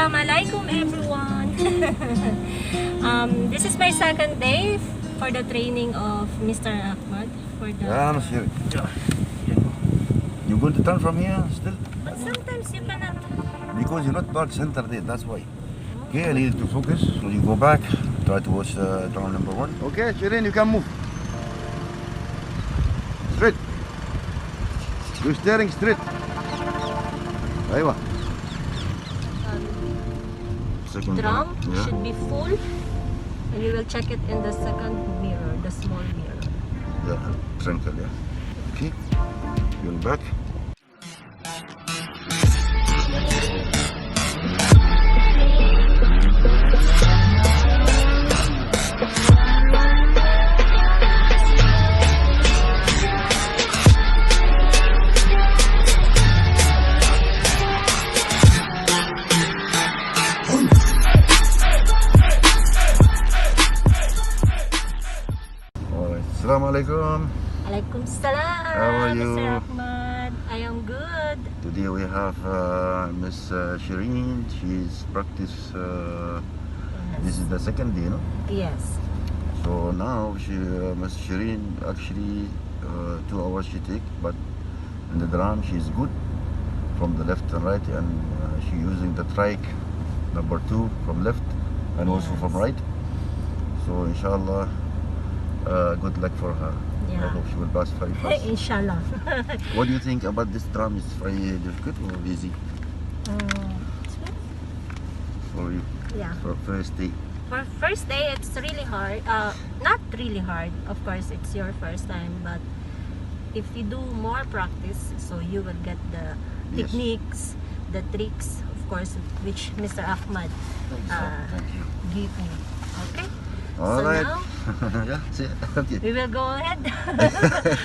Assalamualaikum everyone. This is my second day for the training of Mr. Ahmad for the You're going to turn from here still? But sometimes you cannot. Because you're not part center there, that's why. Okay, I need you to focus. So you go back, try to watch drum number 1. Okay, Shirin, you can move. Straight. You're steering straight. Aywa. Second Drum yeah. should be full, and you will check it in the second mirror, the small mirror. Yeah, trinkle, yeah. Okay, you're back. Assalamualaikum. Alaikumsalam. How are you? Mr. Ahmad. I am good. Today we have Miss Shireen. She's practice. This is the second day, no? Yes. So now Miss Shireen actually 2 hours she take, but in the drum she's good from the left and right, and she using the trike number 2 from left and also from right. So inshallah. Good luck for her. Yeah. I hope she will pass very fast. Inshallah. What do you think about this drum? Is very difficult or easy It's good. for you? Yeah. For first day. For first day, it's really hard. Not really hard. Of course, it's your first time, but if you do more practice, so you will get the Yes. techniques, the tricks, of course, which Mr. Ahmad Thank you. gave me. Okay. All So right. now Yeah. Okay. we will go ahead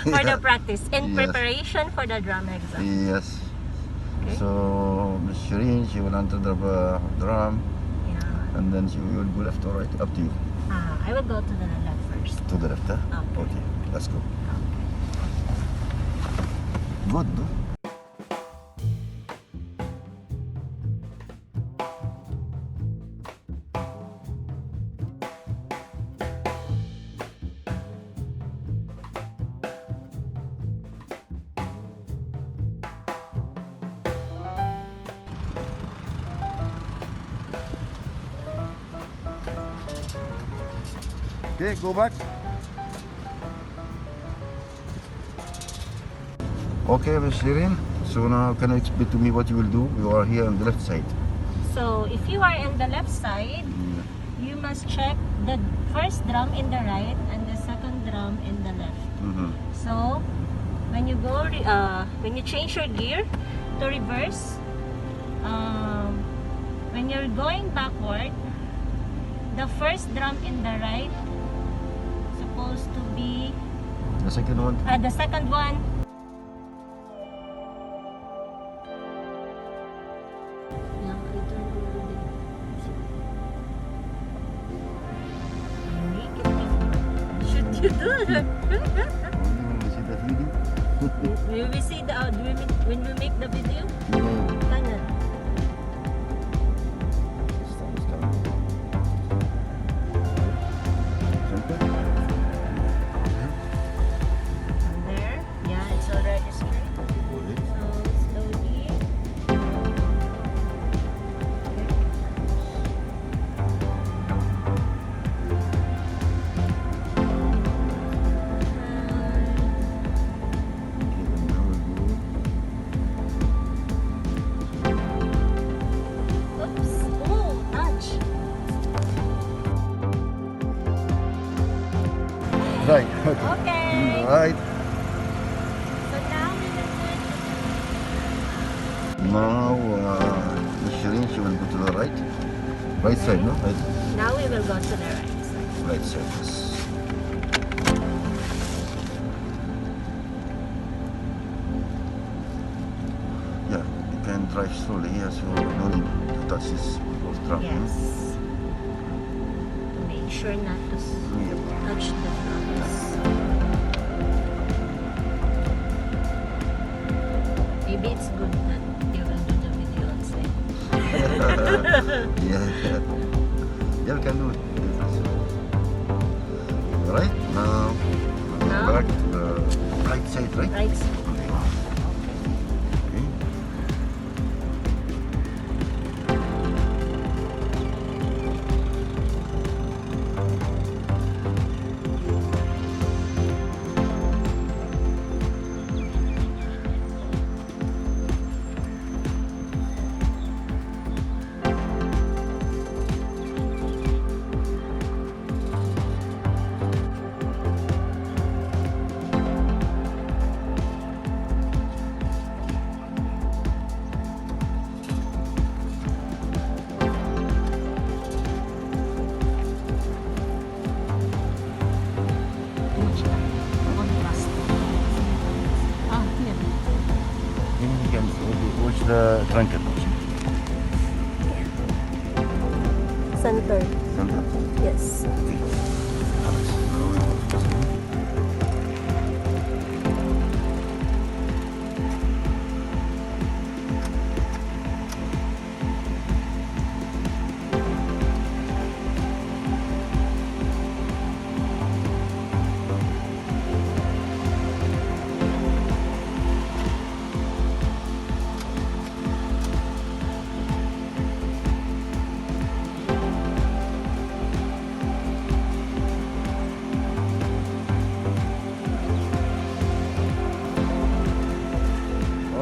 for the practice in Yes. preparation for the drum exam. Yes. Okay. So Miss Shireen, she will enter the drum, Yeah. and then she will go left or right. Up to you. I will go to the left first. To the left, huh? Okay. Okay. Let's go. Okay. Good. No? Okay, go back. Okay, Miss Shireen. So now can you explain to me what you will do? You are here on the left side. So if you are in the left side, you must check the first drum in the right and the second drum in the left. So when you go, when you change your gear to reverse, when you're going backward, the first drum in the right supposed to be The second one. the second one. Yeah, I turn over the. Make it. Should you do that? You see the video? Will we see the when we make the video? No. Kanan. There. Yeah, it's already straight. So slowly. Oops. Oh, touch. Right. Okay. Right. So now we will do Now, Miss Shireen, she will go to the right. Right side, no? Right, Now we will go to the right side. right side, yes. Yeah, you can drive slowly here, so no need to touch this both drum. Yes. Make sure not to Yep. touch the drums. Maybe it's good that you will do the video outside. Yeah. Yeah, we can do it. Right now, Now? back to the right side, right? Right. Okay. Okay. Contrast. Ah, here. Then you can watch the trunket. Center. Center. Yes.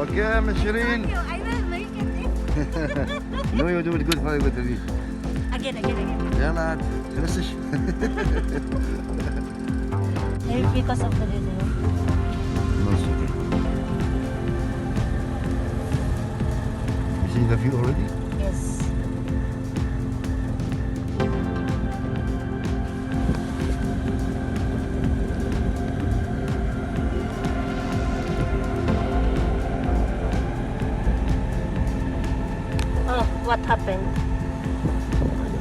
Okay, Miss Shireen. I will make it. No, you do it good for good to me. Again. يلا خلصش. Maybe because of the video. No, it's okay. You see the view already? Yes. Oh, what happened?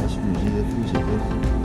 Yes, you see the view.